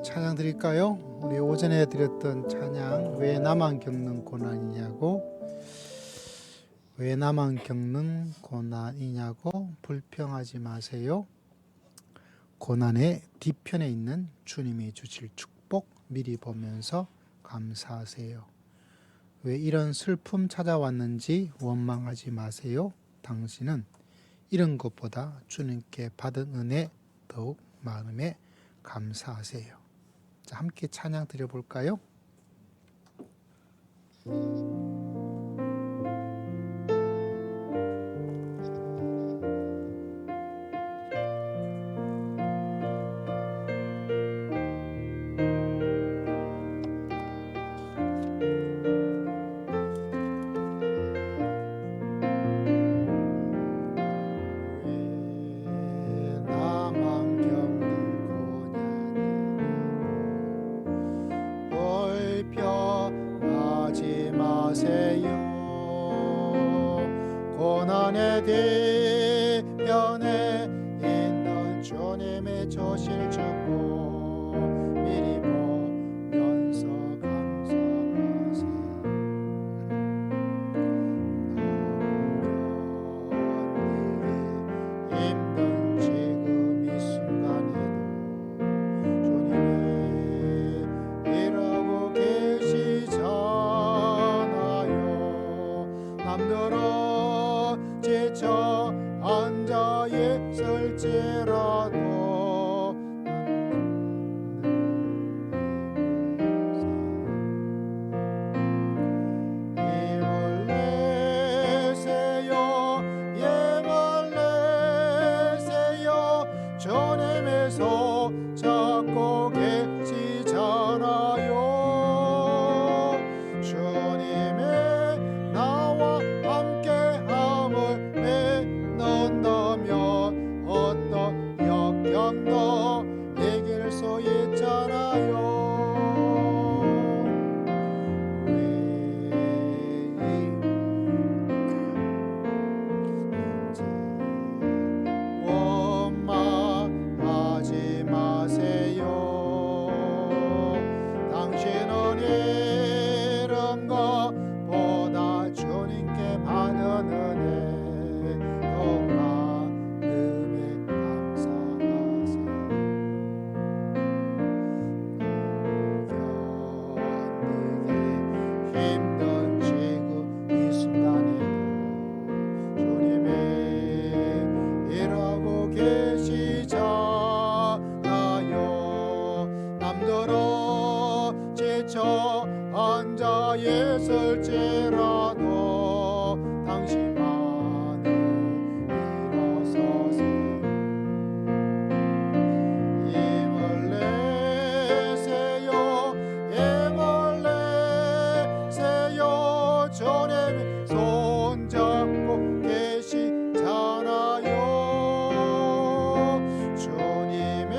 찬양 드릴까요? 우리 오전에 드렸던 찬양, 왜 나만 겪는 고난이냐고, 왜 나만 겪는 고난이냐고 불평하지 마세요. 고난의 뒤편에 있는 주님이 주실 축복 미리 보면서 감사하세요. 왜 이런 슬픔 찾아왔는지 원망하지 마세요. 당신은 이런 것보다 주님께 받은 은혜 더욱 마음에 감사하세요. 자, 함께 찬양 드려볼까요? 고난의 뒤편에 있는 주님의 주실 축복 미리 보면서 감사하세요. 힘든 지금 이 순간에도 주님이 일하고 계시잖아요. 남들은 지쳐 앉아 있을지라도 힘을 내세요. 힘을 내세요. 주님의 손 잡고 계시잖아요. 주님의 나와 함께함을 맺는다면 어떤 역경도 이길 수 있잖아요. 원망하지 마세요. 당신은 이런 것보다 주님께 받은 은혜 더욱 마음에 감사하세요. 견디기 힘든 지금 이 순간에도 주님이 일하고 계시잖아요. 남들은 지쳐 앉아 있을지라도 당신만은 일어서세요. 힘을 내세요. 힘을 내세요. 주님이 손잡고 계시잖아요. 주님의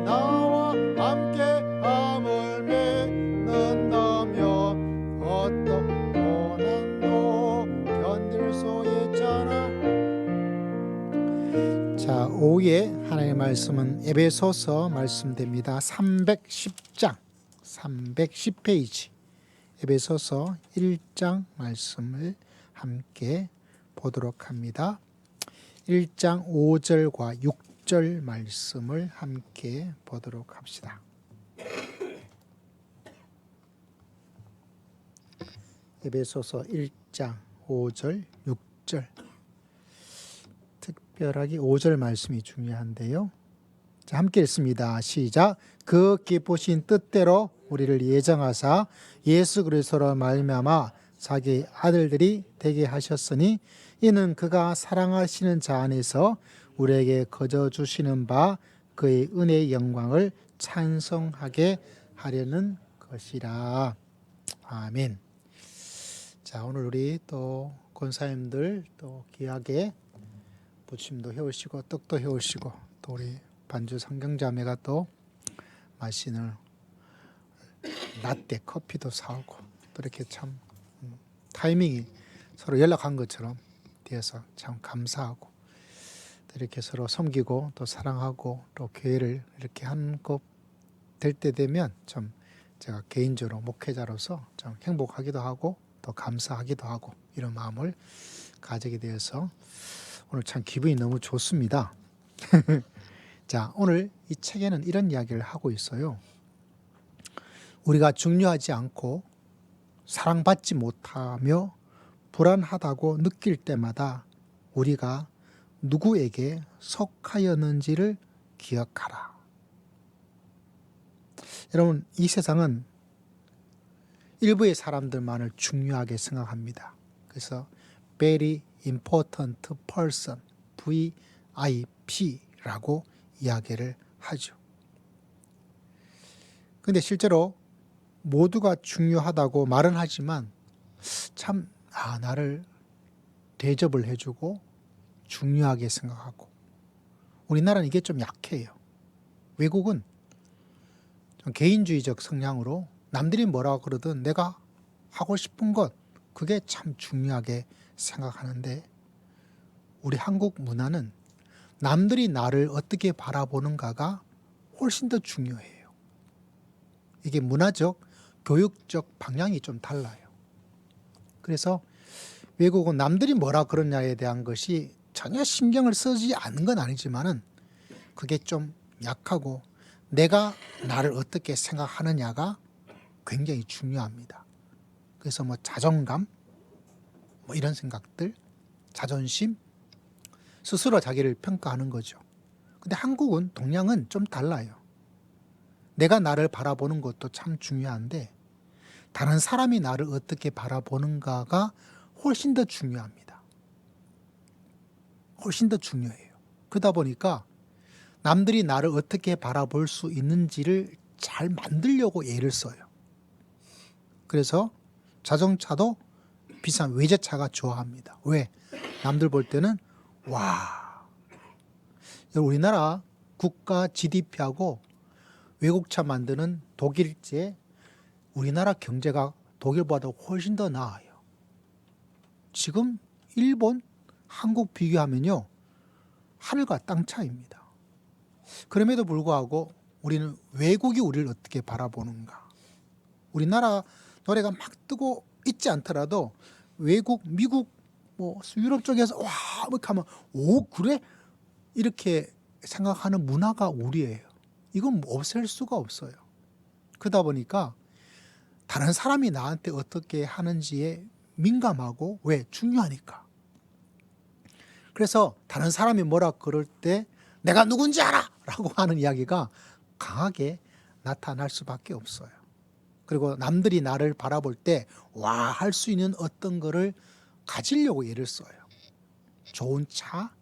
나와 함께함을 맺는다면 어떤 고난도 견딜 수 있잖아. 자, 5회 하나님의 말씀은 에베소서 말씀됩니다. 310장 310페이지 에베소서 1장 말씀을 함께 보도록 합니다. 1장 5절과 6절 말씀을 함께 보도록 합시다. 에베소서 1장 5절 6절, 특별하게 5절 말씀이 중요한데요. 자, 함께 읽습니다. 시작. 그 기쁘신 뜻대로 우리를 예정하사 예수 그리스도로 말미암아 자기 아들들이 되게 하셨으니 이는 그가 사랑하시는 자 안에서 우리에게 거저 주시는 바 그의 은혜의 영광을 찬송하게 하려는 것이라. 아멘. 자, 오늘 우리 또 권사님들 또 귀하게 부침도 해오시고 떡도 해오시고 또 우리 반주 성경자매가 또 마시는 라떼 커피도 사오고 또 이렇게 참 타이밍이 서로 연락한 것처럼 되어서 참 감사하고 또 이렇게 서로 섬기고 또 사랑하고 또 교회를 이렇게 한 것 될 때 되면 좀 제가 개인적으로 목회자로서 좀 행복하기도 하고 더 감사하기도 하고 이런 마음을 가지게 되어서 오늘 참 기분이 너무 좋습니다. 자, 오늘 이 책에는 이런 이야기를 하고 있어요. 우리가 중요하지 않고 사랑받지 못하며 불안하다고 느낄 때마다 우리가 누구에게 속하였는지를 기억하라. 여러분, 이 세상은 일부의 사람들만을 중요하게 생각합니다. 그래서 Very Important Person, VIP라고 이야기를 하죠. 근데 실제로 모두가 중요하다고 말은 하지만 참 나를 대접을 해주고 중요하게 생각하고, 우리나라는 이게 좀 약해요. 외국은 좀 개인주의적 성향으로 남들이 뭐라고 그러든 내가 하고 싶은 것, 그게 참 중요하게 생각하는데, 우리 한국 문화는 남들이 나를 어떻게 바라보는가가 훨씬 더 중요해요. 이게 문화적, 교육적 방향이 좀 달라요. 그래서 외국은 남들이 뭐라 그러냐에 대한 것이 전혀 신경을 쓰지 않는 건 아니지만은 그게 좀 약하고, 내가 나를 어떻게 생각하느냐가 굉장히 중요합니다. 그래서 뭐 자존감, 뭐 이런 생각들, 자존심, 스스로 자기를 평가하는 거죠. 근데 한국은 동양은 좀 달라요. 내가 나를 바라보는 것도 참 중요한데 다른 사람이 나를 어떻게 바라보는가가 훨씬 더 중요합니다. 훨씬 더 중요해요. 그러다 보니까 남들이 나를 어떻게 바라볼 수 있는지를 잘 만들려고 애를 써요. 그래서 자동차도 비싼 외제차가 좋아합니다. 왜? 남들 볼 때는 와, 우리나라 국가 GDP하고 외국차 만드는 독일제, 우리나라 경제가 독일보다 훨씬 더 나아요. 지금 일본, 한국 비교하면요, 하늘과 땅 차이입니다. 그럼에도 불구하고 우리는 외국이 우리를 어떻게 바라보는가. 우리나라 노래가 막 뜨고 있지 않더라도 외국, 미국, 뭐 유럽 쪽에서 와, 이렇게 하면 오, 그래? 이렇게 생각하는 문화가 우리예요. 이건 없앨 수가 없어요. 그러다 보니까 다른 사람이 나한테 어떻게 하는지에 민감하고, 왜? 중요하니까. 그래서 다른 사람이 뭐라 그럴 때 내가 누군지 알아! 라고 하는 이야기가 강하게 나타날 수밖에 없어요. 그리고 남들이 나를 바라볼 때 와, 할 수 있는 어떤 거를 가지려고 애를 써요. 좋은 차,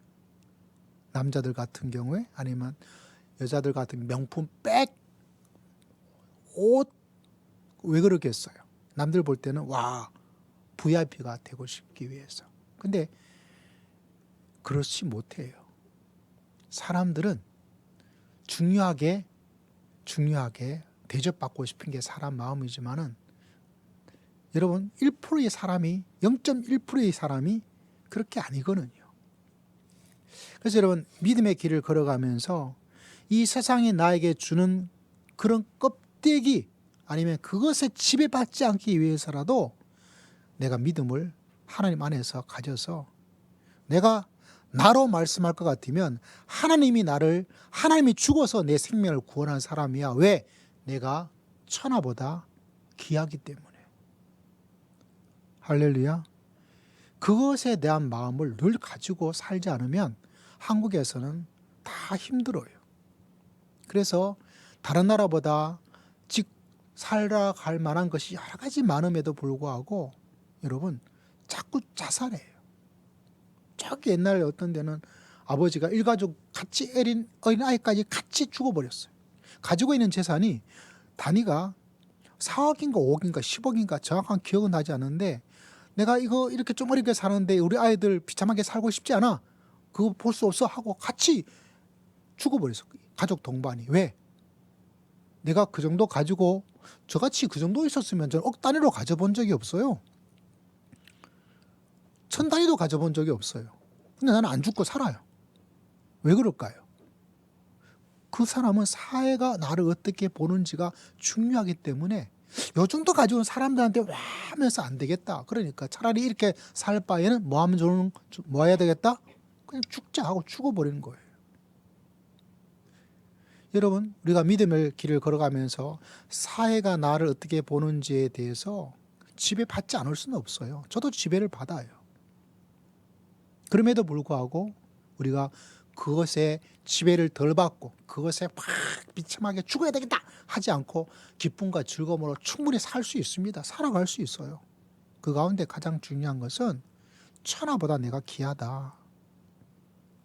남자들 같은 경우에, 아니면 여자들 같은 명품 백, 옷, 왜 그러겠어요? 남들 볼 때는 와, VIP가 되고 싶기 위해서. 근데 그렇지 못해요. 사람들은 중요하게 대접받고 싶은 게 사람 마음이지만은, 여러분 1%의 사람이, 0.1%의 사람이 그렇게 아니거든요. 그래서 여러분, 믿음의 길을 걸어가면서 이 세상이 나에게 주는 그런 껍데기, 아니면 그것에 지배받지 않기 위해서라도 내가 믿음을 하나님 안에서 가져서, 내가 나로 말씀할 것 같으면 하나님이 죽어서 내 생명을 구원한 사람이야. 왜? 내가 천하보다 귀하기 때문에. 할렐루야. 그것에 대한 마음을 늘 가지고 살지 않으면 한국에서는 다 힘들어요. 그래서 다른 나라보다 살아갈 만한 것이 여러 가지 많음에도 불구하고 여러분, 자꾸 자살해요. 저기 옛날에 어떤 데는 아버지가 일가족 같이 어린아이까지 같이 죽어버렸어요. 가지고 있는 재산이 단위가 4억인가 5억인가 10억인가 정확한 기억은 나지 않는데, 내가 이거 이렇게 좀 어렵게 사는데 우리 아이들 비참하게 살고 싶지 않아, 그거 볼 수 없어 하고 같이 죽어버렸어요. 가족 동반이. 왜? 내가 그 정도 가지고, 저같이 그 정도 있었으면 저는 억 단위로 가져본 적이 없어요. 1000단위도 가져본 적이 없어요. 근데 나는 안 죽고 살아요. 왜 그럴까요? 그 사람은 사회가 나를 어떻게 보는지가 중요하기 때문에 요 정도 가지고는 사람들한테 와 하면서 안 되겠다. 그러니까 차라리 이렇게 살 바에는 뭐 해야 되겠다? 그냥 죽자 하고 죽어버리는 거예요. 여러분, 우리가 믿음의 길을 걸어가면서 사회가 나를 어떻게 보는지에 대해서 지배받지 않을 수는 없어요. 저도 지배를 받아요. 그럼에도 불구하고 우리가 그것에 지배를 덜 받고 그것에 막 비참하게 죽어야 되겠다 하지 않고 기쁨과 즐거움으로 충분히 살 수 있습니다. 살아갈 수 있어요. 그 가운데 가장 중요한 것은 천하보다 내가 귀하다.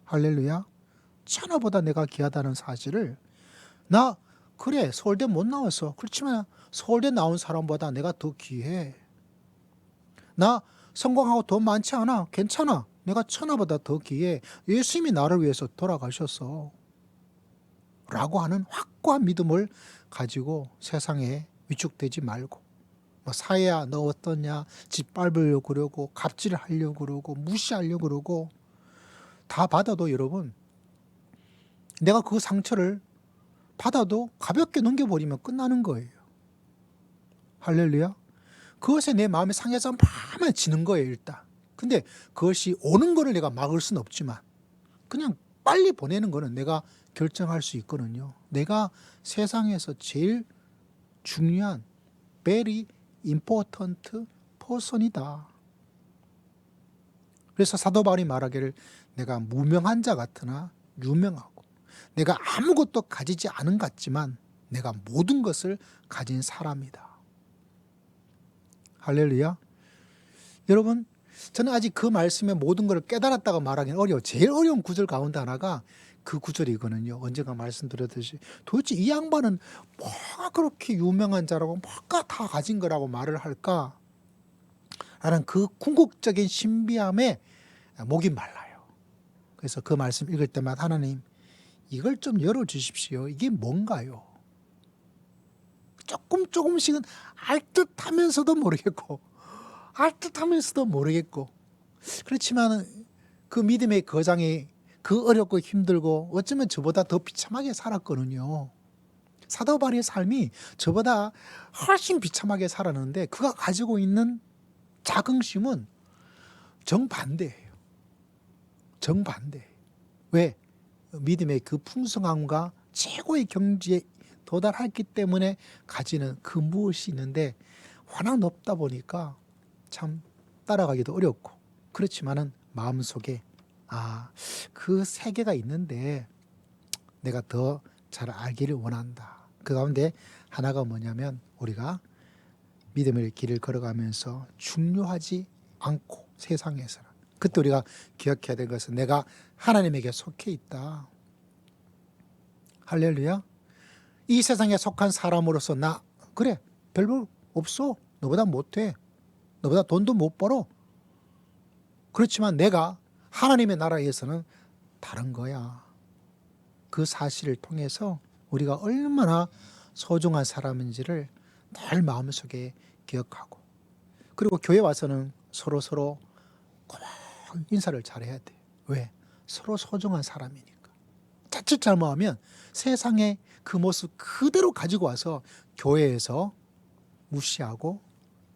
할렐루야. 천하보다 내가 귀하다는 사실을 나 그래 서울대 못 나왔어. 그렇지만 서울대 나온 사람보다 내가 더 귀해. 나 성공하고 돈 많지 않아. 괜찮아. 내가 천하보다 더 귀해. 예수님이 나를 위해서 돌아가셨어. 라고 하는 확고한 믿음을 가지고 세상에 위축되지 말고 뭐 사회야 너 어떠냐 짓밟으려고 그러고 갑질하려고 그러고 무시하려고 그러고 다 받아도 여러분 내가 그 상처를 받아도 가볍게 넘겨버리면 끝나는 거예요. 할렐루야. 그것에 내 마음이 상해서 마음에 지는 거예요 일단. 근데 그것이 오는 거를 내가 막을 수는 없지만 그냥 빨리 보내는 거는 내가 결정할 수 있거든요. 내가 세상에서 제일 중요한 very important person이다. 그래서 사도 바울이 말하기를 내가 무명한 자 같으나 유명하고 내가 아무것도 가지지 않은 것 같지만 내가 모든 것을 가진 사람이다. 할렐루야. 여러분 저는 아직 그 말씀의 모든 것을 깨달았다고 말하기는 어려워요. 제일 어려운 구절 가운데 하나가 그 구절이거든요. 언젠가 말씀드렸듯이 도대체 이 양반은 뭐가 그렇게 유명한 자라고 뭐가 다 가진 거라고 말을 할까? 라는 그 궁극적인 신비함에 목이 말라요. 그래서 그 말씀 읽을 때마다 하나님 이걸 좀 열어주십시오. 이게 뭔가요? 조금씩은 알듯하면서도 모르겠고 알듯하면서도 모르겠고 그렇지만 그 믿음의 거장이 그 어렵고 힘들고 어쩌면 저보다 더 비참하게 살았거든요. 사도 바울의 삶이 저보다 훨씬 비참하게 살았는데 그가 가지고 있는 자긍심은 정반대예요. 정반대. 왜? 믿음의 그 풍성함과 최고의 경지에 도달했기 때문에 가지는 그 무엇이 있는데 워낙 높다 보니까 참 따라가기도 어렵고 그렇지만은 마음속에 그 세계가 있는데 내가 더 잘 알기를 원한다. 그 가운데 하나가 뭐냐면 우리가 믿음의 길을 걸어가면서 중요하지 않고 세상에서는 그때 우리가 기억해야 될 것은 내가 하나님에게 속해 있다. 할렐루야. 이 세상에 속한 사람으로서 나 그래 별로 없어. 너보다 못해. 너보다 돈도 못 벌어. 그렇지만 내가 하나님의 나라에서는 다른 거야. 그 사실을 통해서 우리가 얼마나 소중한 사람인지를 늘 마음속에 기억하고 그리고 교회 와서는 서로 꼭 인사를 잘해야 돼. 왜? 서로 소중한 사람이니까. 자칫 잘못하면 세상의 그 모습 그대로 가지고 와서 교회에서 무시하고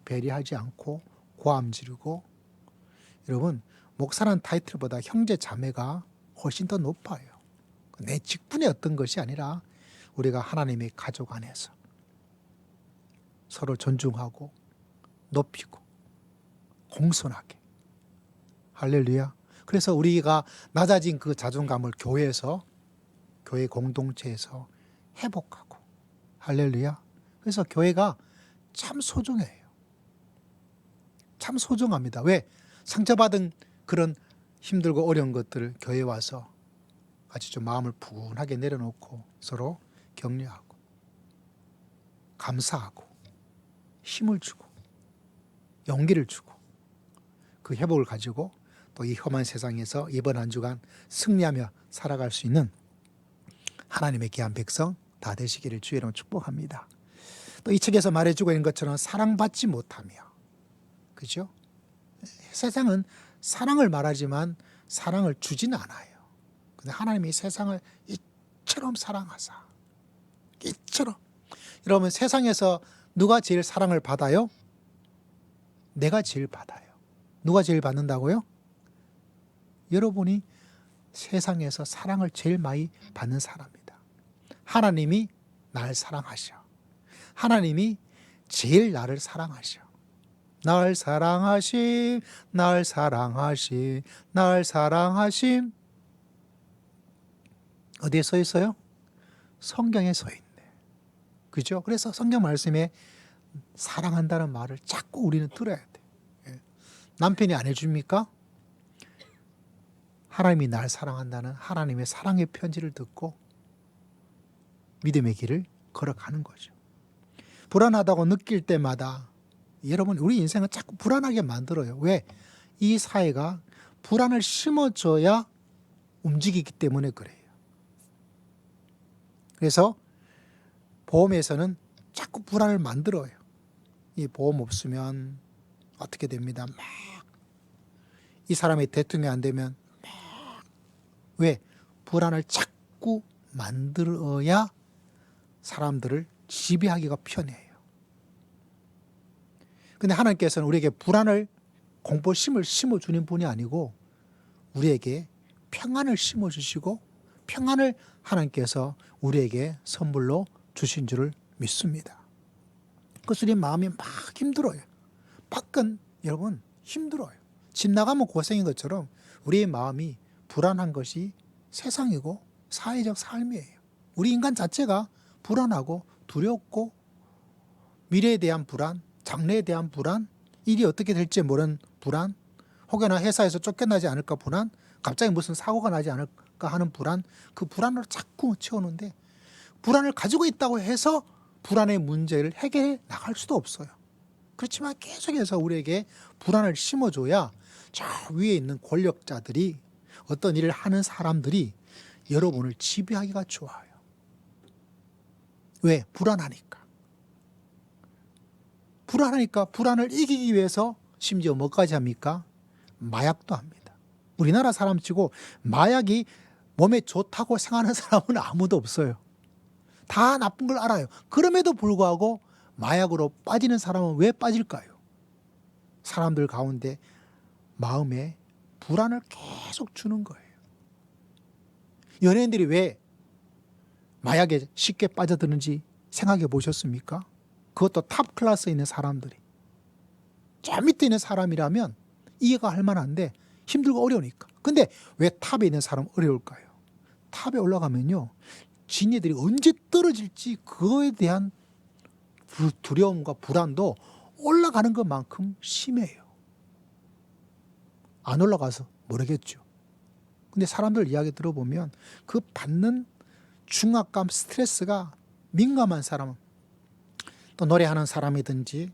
배려하지 않고 고함 지르고 여러분 목사라는 타이틀보다 형제 자매가 훨씬 더 높아요. 내 직분의 어떤 것이 아니라 우리가 하나님의 가족 안에서 서로 존중하고 높이고 공손하게 할렐루야. 그래서 우리가 낮아진 그 자존감을 교회에서 교회 공동체에서 회복하고 할렐루야. 그래서 교회가 참 소중해요. 참 소중합니다. 왜? 상처받은 그런 힘들고 어려운 것들을 교회에 와서 아주 좀 마음을 푸근하게 내려놓고 서로 격려하고 감사하고 힘을 주고 용기를 주고 그 회복을 가지고 또 이 험한 세상에서 이번 한 주간 승리하며 살아갈 수 있는 하나님의 귀한 백성 다 되시기를 주의 이름으로 축복합니다. 또 이 책에서 말해주고 있는 것처럼 사랑받지 못하며 그죠? 세상은 사랑을 말하지만 사랑을 주지는 않아요. 근데 하나님이 세상을 이처럼 사랑하사. 이처럼. 여러분 세상에서 누가 제일 사랑을 받아요? 내가 제일 받아요. 누가 제일 받는다고요? 여러분이 세상에서 사랑을 제일 많이 받는 사람이다. 하나님이 날 사랑하셔. 하나님이 제일 나를 사랑하셔. 날 사랑하심, 날 사랑하심, 날 사랑하심. 어디에 써 있어요? 성경에 서 있네. 그죠? 그래서 성경 말씀에 사랑한다는 말을 자꾸 우리는 들어야 돼. 예. 남편이 안 해줍니까? 하나님이 날 사랑한다는 하나님의 사랑의 편지를 듣고 믿음의 길을 걸어가는 거죠. 불안하다고 느낄 때마다 여러분 우리 인생은 자꾸 불안하게 만들어요. 왜? 이 사회가 불안을 심어줘야 움직이기 때문에 그래요. 그래서 보험에서는 자꾸 불안을 만들어요. 이 보험 없으면 어떻게 됩니다. 막 이 사람이 대통령이 안 되면 막 왜? 불안을 자꾸 만들어야 사람들을 지배하기가 편해요. 근데 하나님께서는 우리에게 불안을 공포심을 심어주는 분이 아니고 우리에게 평안을 심어주시고 평안을 하나님께서 우리에게 선물로 주신 줄을 믿습니다. 그래서 우리 마음이 막 힘들어요. 밖은 여러분 힘들어요. 집 나가면 고생인 것처럼 우리의 마음이 불안한 것이 세상이고 사회적 삶이에요. 우리 인간 자체가 불안하고 두렵고 미래에 대한 불안, 장래에 대한 불안, 일이 어떻게 될지 모르는 불안, 혹여나 회사에서 쫓겨나지 않을까 불안, 갑자기 무슨 사고가 나지 않을까 하는 불안, 그 불안을 자꾸 채우는데 불안을 가지고 있다고 해서 불안의 문제를 해결해 나갈 수도 없어요. 그렇지만 계속해서 우리에게 불안을 심어줘야 저 위에 있는 권력자들이 어떤 일을 하는 사람들이 여러분을 지배하기가 좋아요. 왜? 불안하니까. 불안하니까 불안을 이기기 위해서 심지어 뭐까지 합니까? 마약도 합니다. 우리나라 사람치고 마약이 몸에 좋다고 생각하는 사람은 아무도 없어요. 다 나쁜 걸 알아요. 그럼에도 불구하고 마약으로 빠지는 사람은 왜 빠질까요? 사람들 가운데 마음에 불안을 계속 주는 거예요. 연예인들이 왜 마약에 쉽게 빠져드는지 생각해 보셨습니까? 그것도 탑 클래스에 있는 사람들이. 저 밑에 있는 사람이라면 이해가 할 만한데 힘들고 어려우니까. 근데 왜 탑에 있는 사람 어려울까요? 탑에 올라가면요. 지네들이 언제 떨어질지 그거에 대한 두려움과 불안도 올라가는 것만큼 심해요. 안 올라가서 모르겠죠. 근데 사람들 이야기 들어보면 그 받는 중압감, 스트레스가 민감한 사람은 또 노래하는 사람이든지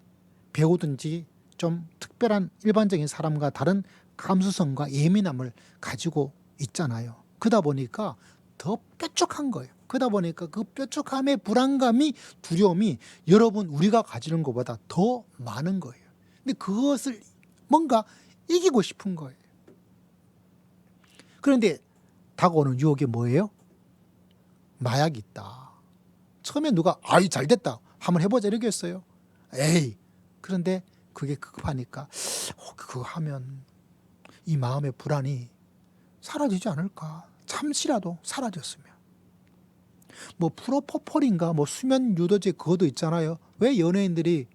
배우든지 좀 특별한 일반적인 사람과 다른 감수성과 예민함을 가지고 있잖아요. 그러다 보니까 더 뾰족한 거예요. 그러다 보니까 그 뾰족함의 불안감이 두려움이 여러분 우리가 가지는 것보다 더 많은 거예요. 근데 그것을 뭔가 이기고 싶은 거예요. 그런데 다가오는 유혹이 뭐예요? 마약이 있다. 처음에 누가 아이 잘 됐다. 한번 해보자 이러겠어요. 에이. 그런데 그게 급하니까 그거 하면 이 마음의 불안이 사라지지 않을까. 잠시라도 사라졌으면. 뭐 프로포폴인가 뭐 수면 유도제 그것도 있잖아요. 왜 연예인들이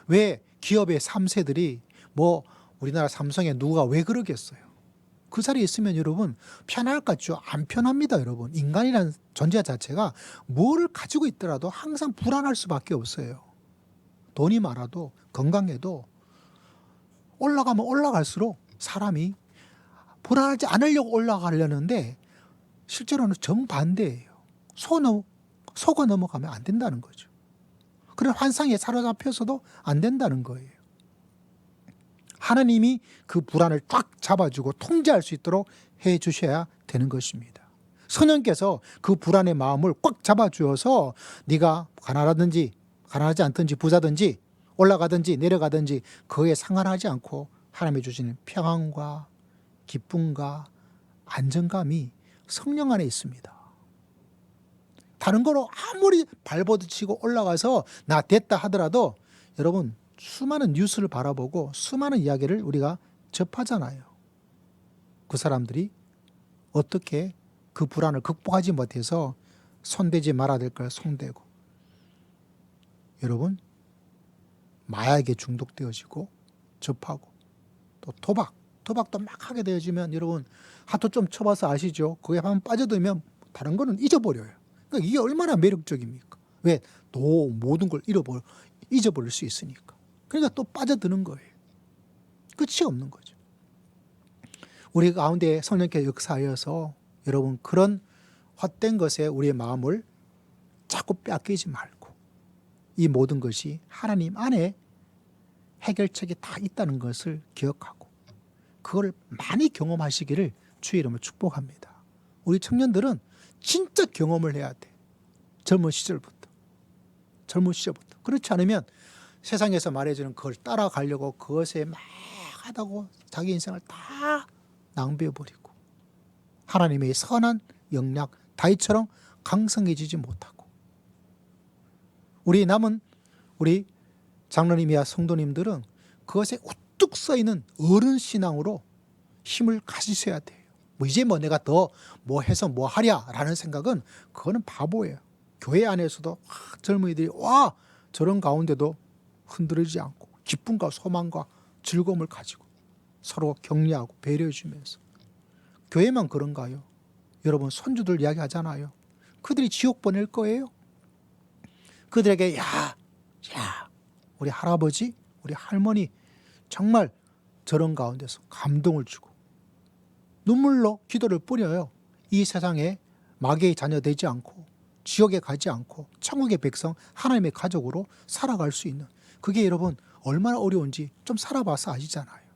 왜 기업의 3세들이 뭐 우리나라 삼성에 누가 왜 그러겠어요. 그 자리에 있으면 여러분 편할 것 같죠? 안 편합니다. 여러분 인간이라는 존재 자체가 뭐를 가지고 있더라도 항상 불안할 수밖에 없어요. 돈이 많아도 건강해도 올라가면 올라갈수록 사람이 불안하지 않으려고 올라가려는데 실제로는 정반대예요. 속아 넘어가면 안 된다는 거죠. 그런 환상에 사로잡혀서도 안 된다는 거예요. 하나님이 그 불안을 꽉 잡아주고 통제할 수 있도록 해 주셔야 되는 것입니다. 성령께서 그 불안의 마음을 꽉 잡아주어서 네가 가난하지 않든지 부자든지 올라가든지 내려가든지 그에 상관하지 않고 하나님이 주시는 평안과 기쁨과 안정감이 성령 안에 있습니다. 다른 거로 아무리 발버둥치고 올라가서 나 됐다 하더라도 여러분 수많은 뉴스를 바라보고 수많은 이야기를 우리가 접하잖아요. 그 사람들이 어떻게 그 불안을 극복하지 못해서 손대지 말아야 될 걸 손대고, 여러분 마약에 중독되어지고 접하고, 또 도박도 막 하게 되어지면 여러분 하도 좀 쳐봐서 아시죠? 거기에 한번 빠져들면 다른 거는 잊어버려요. 그러니까 이게 얼마나 매력적입니까? 왜? 또 모든 걸 잊어버릴 수 있으니까. 그러니까 또 빠져드는 거예요. 끝이 없는 거죠. 우리 가운데 성령께서 역사하여서 여러분 그런 헛된 것에 우리의 마음을 자꾸 뺏기지 말고, 이 모든 것이 하나님 안에 해결책이 다 있다는 것을 기억하고 그걸 많이 경험하시기를 주의 이름으로 축복합니다. 우리 청년들은 진짜 경험을 해야 돼. 젊은 시절부터. 그렇지 않으면 세상에서 말해주는 그걸 따라가려고 그것에 막 하다고 자기 인생을 다 낭비해버리고 하나님의 선한 영약 다윗처럼 강성해지지 못하고, 우리 장로님이야 성도님들은 그것에 우뚝 서있는 어른 신앙으로 힘을 가지셔야 돼요. 이제 내가 더 뭐 해서 뭐 하랴라는 생각은 그거는 바보예요. 교회 안에서도 젊은이들이 저런 가운데도 흔들리지 않고 기쁨과 소망과 즐거움을 가지고 서로 격려하고 배려해 주면서, 교회만 그런가요? 여러분 손주들 이야기하잖아요. 그들이 지옥 보낼 거예요? 그들에게 우리 할아버지 우리 할머니 정말 저런 가운데서 감동을 주고 눈물로 기도를 뿌려요. 이 세상에 마귀의 자녀 되지 않고 지옥에 가지 않고 천국의 백성 하나님의 가족으로 살아갈 수 있는, 그게 여러분 얼마나 어려운지 좀 살아봐서 아시잖아요.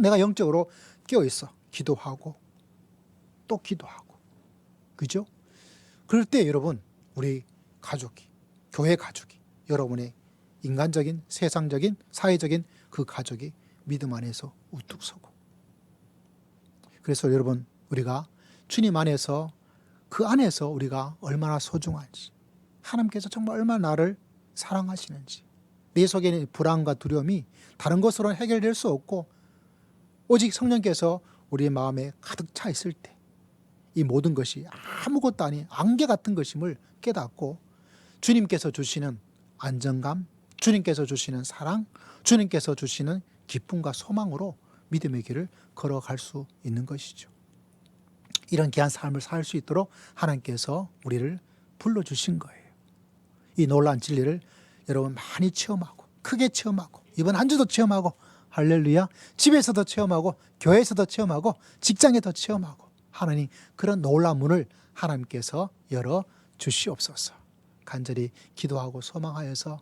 내가 영적으로 깨어있어 기도하고 또 기도하고, 그죠? 그럴 때 여러분 우리 가족이, 교회 가족이, 여러분의 인간적인 세상적인 사회적인 그 가족이 믿음 안에서 우뚝 서고, 그래서 여러분 우리가 주님 안에서 그 안에서 우리가 얼마나 소중한지, 하나님께서 정말 얼마나 나를 사랑하시는지, 내 속에 있는 불안과 두려움이 다른 것으로는 해결될 수 없고 오직 성령께서 우리의 마음에 가득 차 있을 때 이 모든 것이 아무것도 아닌 안개 같은 것임을 깨닫고 주님께서 주시는 안정감, 주님께서 주시는 사랑, 주님께서 주시는 기쁨과 소망으로 믿음의 길을 걸어갈 수 있는 것이죠. 이런 귀한 삶을 살 수 있도록 하나님께서 우리를 불러주신 거예요. 이 놀라운 진리를 여러분 많이 체험하고 크게 체험하고 이번 한 주도 체험하고, 할렐루야, 집에서도 체험하고 교회에서도 체험하고 직장에도 체험하고, 하나님 그런 놀라운 문을 하나님께서 열어주시옵소서. 간절히 기도하고 소망하여서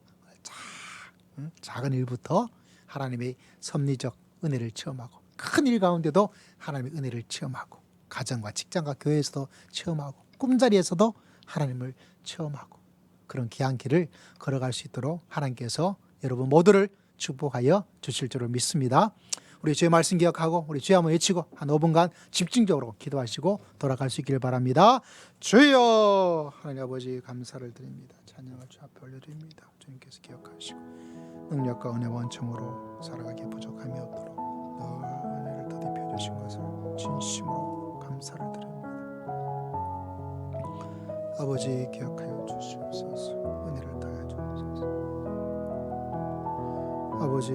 작은 일부터 하나님의 섭리적 은혜를 체험하고 큰 일 가운데도 하나님의 은혜를 체험하고, 가정과 직장과 교회에서도 체험하고 꿈자리에서도 하나님을 체험하고, 그런 귀한 길을 걸어갈 수 있도록 하나님께서 여러분 모두를 축복하여 주실 줄을 믿습니다. 우리 주의 말씀 기억하고 우리 주여 한번 외치고 한 5분간 집중적으로 기도하시고 돌아갈 수 있기를 바랍니다. 주여, 하나님 아버지 감사를 드립니다. 찬양을 주 앞에 올려드립니다. 주님께서 기억하시고 능력과 은혜와 원청으로 살아가기에 부족함이 없도록 늘 은혜를 더딥혀 주신 것을 진심으로 감사를 드립니다. 아버지 기억하여 주시옵소서. 은혜를 다하여 주옵소서. 아버지